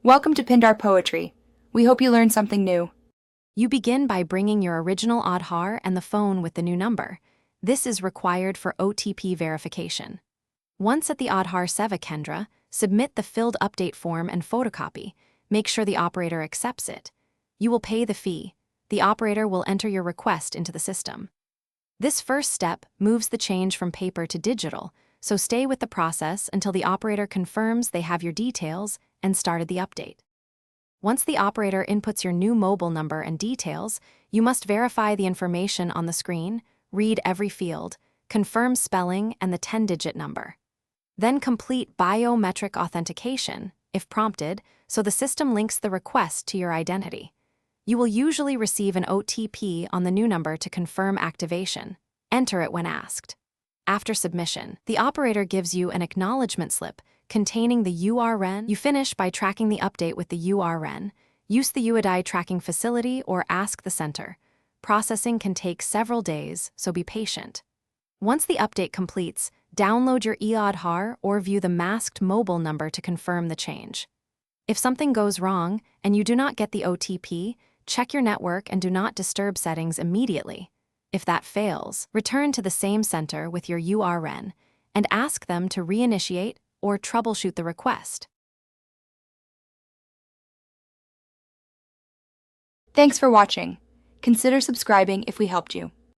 Welcome to Pindar Poetry. We hope you learned something new. You begin by bringing your original Aadhaar and the phone with the new number. This is required for OTP verification. Once at the Aadhaar Seva Kendra, submit the filled update form and photocopy. Make sure the operator accepts it. You will pay the fee. The operator will enter your request into the system. This first step moves the change from paper to digital, so stay with the process until the operator confirms they have your details and started the update. Once the operator inputs your new mobile number and details, you must verify the information on the screen, read every field, confirm spelling and the 10-digit number. Then complete biometric authentication, if prompted, so the system links the request to your identity. You will usually receive an OTP on the new number to confirm activation. Enter it when asked. After submission, the operator gives you an acknowledgement slip containing the URN. You finish by tracking the update with the URN. Use the UID tracking facility or ask the center. Processing can take several days, so be patient. Once the update completes, download your Aadhaar or view the masked mobile number to confirm the change. If something goes wrong and you do not get the OTP, check your network and do not disturb settings immediately. If that fails, return to the same center with your URN and ask them to reinitiate or troubleshoot the request. Thanks for watching. Consider subscribing if we helped you.